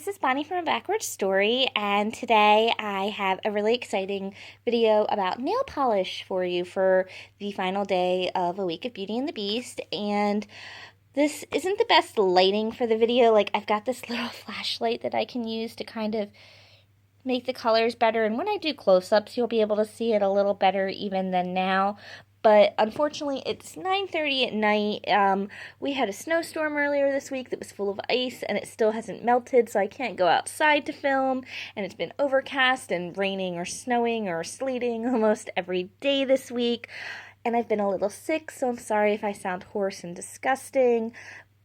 this is Bonnie from A Backward Story, and today I have a really exciting video about nail polish for you for the final day of a week of Beauty and the Beast. And this isn't the best lighting for the video. Like, I've got this little flashlight that I can use to kind of make the colors better, and when I do close-ups you'll be able to see it a little better even than now. But unfortunately, it's 9:30 at night. We had a snowstorm earlier this week that was full of ice, and it still hasn't melted, so I can't go outside to film. And it's been overcast and raining or snowing or sleeting almost every day this week. And I've been a little sick, so I'm sorry if I sound hoarse and disgusting.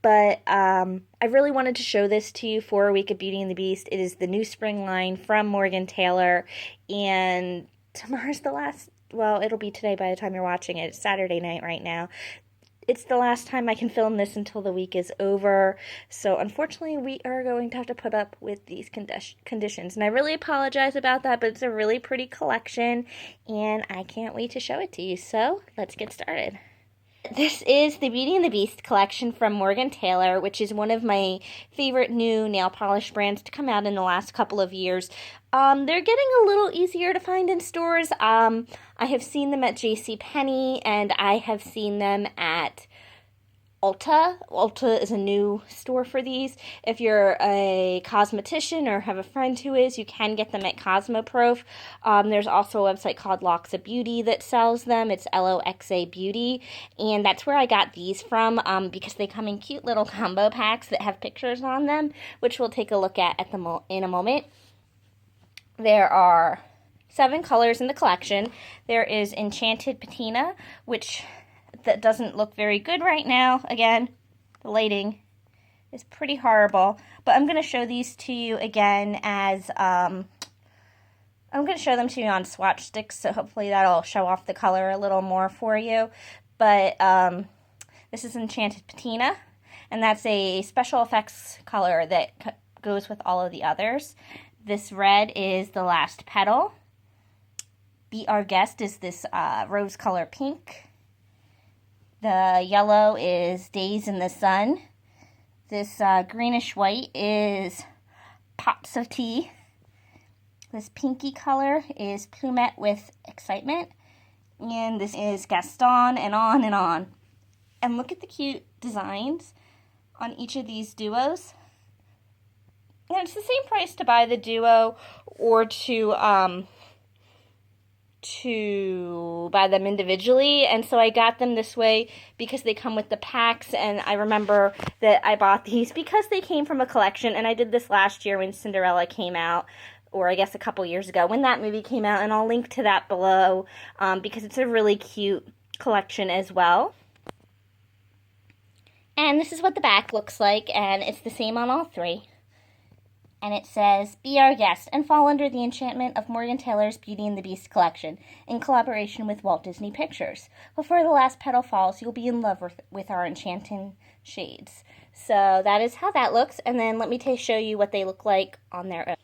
But I really wanted to show this to you for a week of Beauty and the Beast. It is the new spring line from Morgan Taylor, and tomorrow's the last. Well, it'll be today by the time you're watching it. It's Saturday night right now. It's the last time I can film this until the week is over. So unfortunately, we are going to have to put up with these conditions. And I really apologize about that, but it's a really pretty collection, and I can't wait to show it to you. So let's get started. This is the Beauty and the Beast collection from Morgan Taylor, which is one of my favorite new nail polish brands to come out in the last couple of years. They're getting a little easier to find in stores. I have seen them at JCPenney, and I have seen them at Ulta. Ulta is a new store for these. If you're a cosmetician or have a friend who is, you can get them at Cosmoprof. There's also a website called Loxa Beauty that sells them. It's Loxa Beauty, and that's where I got these from because they come in cute little combo packs that have pictures on them, which we'll take a look at in a moment. There are 7 colors in the collection. There is Enchanted Patina, which that doesn't look very good right now. Again, the lighting is pretty horrible, but I'm going to show these to you again as I'm going to show them to you on swatch sticks, so hopefully that'll show off the color a little more for you. But this is Enchanted Patina, and that's a special effects color that goes with all of the others. This red is The Last Petal. Be Our Guest is this rose color pink. The yellow is Days in the Sun. This greenish white is Pots of Tea. This pinky color is Plumette with Excitement. And this is Gaston, and on and on. And look at the cute designs on each of these duos. And it's the same price to buy the duo or to buy them individually, and so I got them this way because they come with the packs. And I remember that I bought these because they came from a collection, and I did this last year when Cinderella came out, or I guess a couple years ago when that movie came out, and I'll link to that below because it's a really cute collection as well. And this is what the back looks like, and it's the same on all 3. And it says, "Be our guest and fall under the enchantment of Morgan Taylor's Beauty and the Beast collection in collaboration with Walt Disney Pictures. Before the last petal falls, you'll be in love with our enchanting shades." So that is how that looks. And then let me show you what they look like on their own.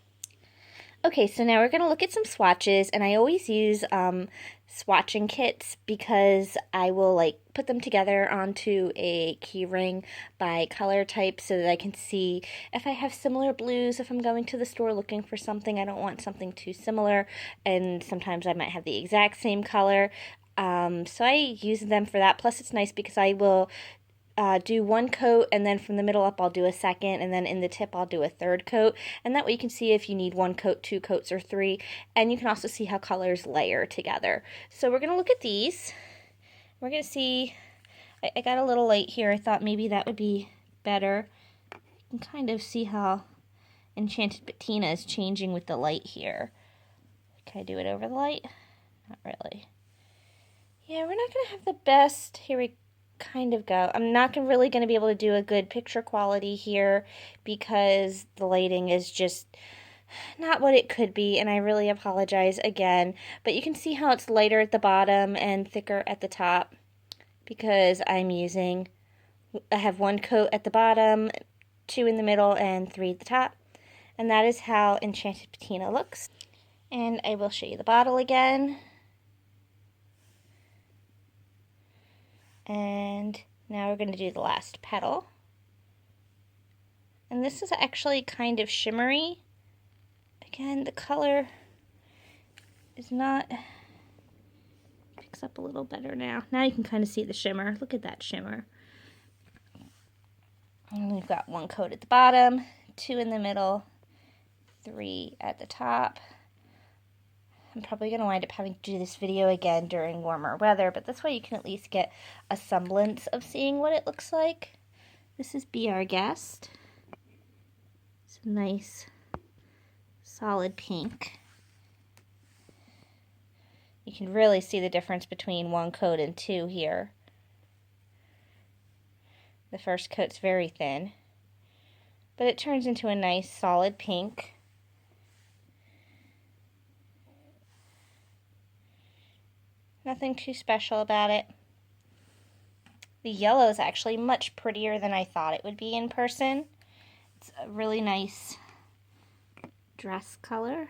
Okay, so now we're going to look at some swatches, and I always use swatching kits because I will put them together onto a key ring by color type so that I can see if I have similar blues. If I'm going to the store looking for something, I don't want something too similar, and sometimes I might have the exact same color. So I use them for that. Plus it's nice because I will do one coat, and then from the middle up I'll do a second, and then in the tip I'll do a third coat, and that way you can see if you need 1 coat, 2 coats, or 3, and you can also see how colors layer together. So we're going to look at these. We're going to see, I got a little light here, I thought maybe that would be better. You can kind of see how Enchanted Patina is changing with the light here. Can I do it over the light? Not really. Yeah, we're not going to have the best, here we kind of go. I'm not really going to be able to do a good picture quality here because the lighting is just not what it could be, and I really apologize again. But you can see how it's lighter at the bottom and thicker at the top because I have 1 coat at the bottom, 2 in the middle, and 3 at the top. And that is how Enchanted Patina looks. And I will show you the bottle again. And now we're going to do the last petal. And this is actually kind of shimmery. Again, the color is not, picks up a little better now. Now you can kind of see the shimmer. Look at that shimmer. And we've got 1 coat at the bottom, 2 in the middle, 3 at the top. I'm probably going to wind up having to do this video again during warmer weather, but this way you can at least get a semblance of seeing what it looks like. This is Be Our Guest. It's a nice, solid pink. You can really see the difference between 1 coat and 2 here. The first coat's very thin, but it turns into a nice, solid pink. Nothing too special about it. The yellow is actually much prettier than I thought it would be in person. It's a really nice dress color.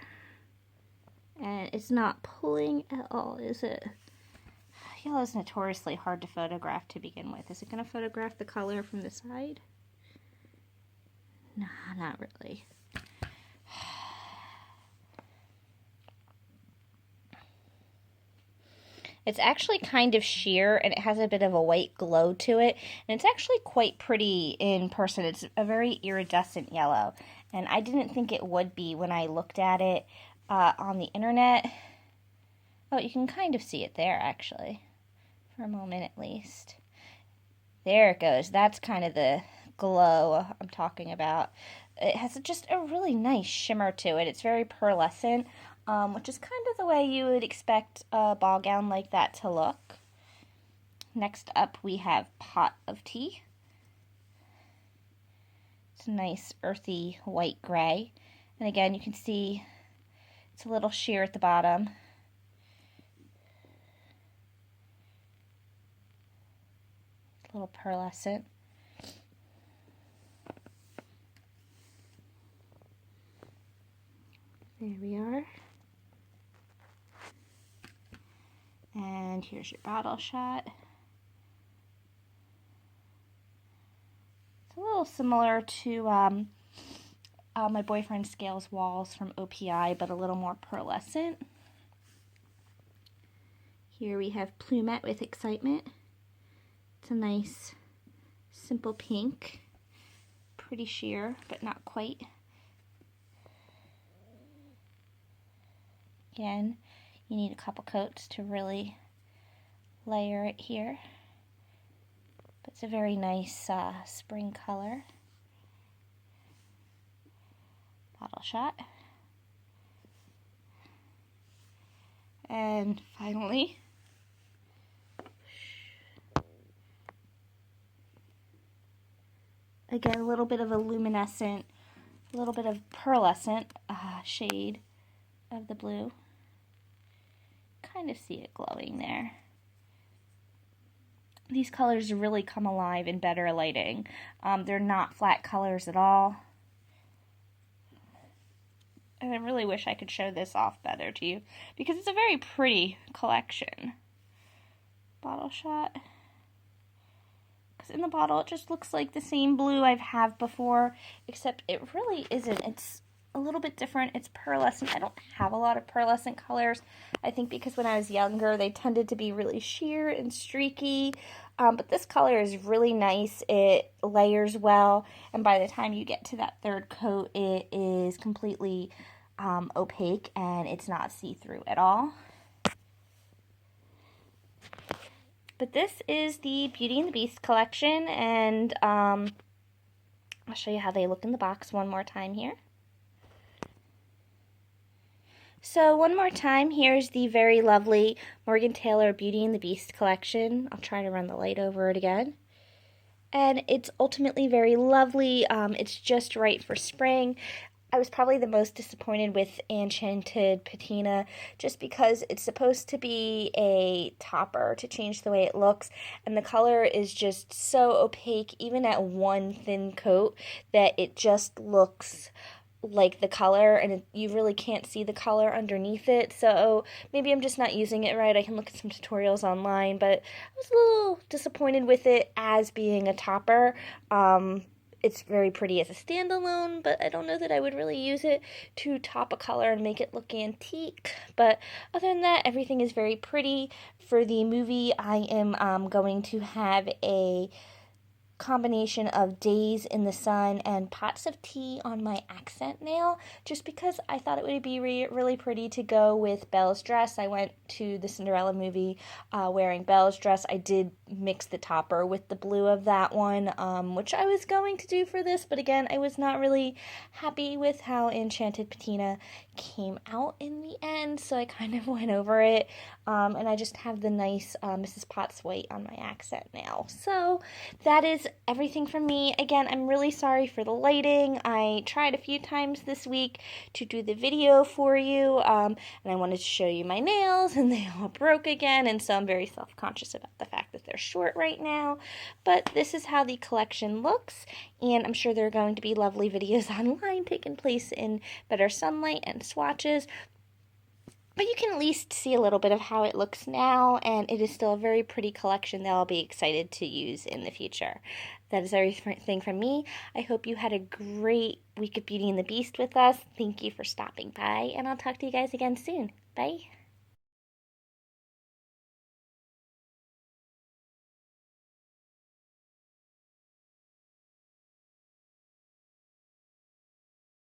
And it's not pulling at all, is it? Yellow is notoriously hard to photograph to begin with. Is it going to photograph the color from the side? Nah, not really. It's actually kind of sheer, and it has a bit of a white glow to it, and it's actually quite pretty in person. It's a very iridescent yellow, and I didn't think it would be when I looked at it on the internet. Oh, you can kind of see it there, actually, for a moment at least. There it goes. That's kind of the glow I'm talking about. It has just a really nice shimmer to it. It's very pearlescent. Which is kind of the way you would expect a ball gown like that to look. Next up, we have Pot of Tea. It's a nice earthy white gray. And again, you can see it's a little sheer at the bottom. It's a little pearlescent. There we are. And here's your bottle shot. It's a little similar to my boyfriend Scales Walls from OPI, but a little more pearlescent. Here we have Plumette with Excitement. It's a nice, simple pink. Pretty sheer, but not quite. Again, you need a couple coats to really layer it here. But it's a very nice spring color. Bottle shot. And finally, again, a little bit of a luminescent, a little bit of pearlescent shade of the blue. Kind of see it glowing there. These colors really come alive in better lighting. They're not flat colors at all. And I really wish I could show this off better to you because it's a very pretty collection. Bottle shot. Because in the bottle it just looks like the same blue I've had before, except it really isn't. It's a little bit different. It's pearlescent. I don't have a lot of pearlescent colors. I think because when I was younger, they tended to be really sheer and streaky. But this color is really nice. It layers well. And by the time you get to that third coat, it is completely opaque and it's not see-through at all. But this is the Beauty and the Beast collection. And I'll show you how they look in the box one more time here. So one more time, here's the very lovely Morgan Taylor Beauty and the Beast collection. I'll try to run the light over it again. And it's ultimately very lovely. It's just right for spring. I was probably the most disappointed with Enchanted Patina just because it's supposed to be a topper to change the way it looks, and the color is just so opaque, even at one thin coat, that it just looks like the color, and you really can't see the color underneath it. So maybe I'm just not using it right. I can look at some tutorials online, but I was a little disappointed with it as being a topper. it's very pretty as a standalone, but I don't know that I would really use it to top a color and make it look antique. But other than that, everything is very pretty. For the movie, I am going to have a combination of days in the sun and pots of tea on my accent nail, just because I thought it would be really pretty to go with Belle's dress. I went to the Cinderella movie wearing Belle's dress. I did mix the topper with the blue of that one, which I was going to do for this, but again, I was not really happy with how Enchanted Patina came out in the end, so I kind of went over it, and I just have the nice Mrs. Potts white on my accent nail. So that is everything from me. Again, I'm really sorry for the lighting. I tried a few times this week to do the video for you, and I wanted to show you my nails, and they all broke again, and so I'm very self-conscious about the fact that they're short right now. But this is how the collection looks, and I'm sure there are going to be lovely videos online taking place in better sunlight and swatches. But you can at least see a little bit of how it looks now, and it is still a very pretty collection that I'll be excited to use in the future. That is everything from me. I hope you had a great week of Beauty and the Beast with us. Thank you for stopping by, and I'll talk to you guys again soon. Bye.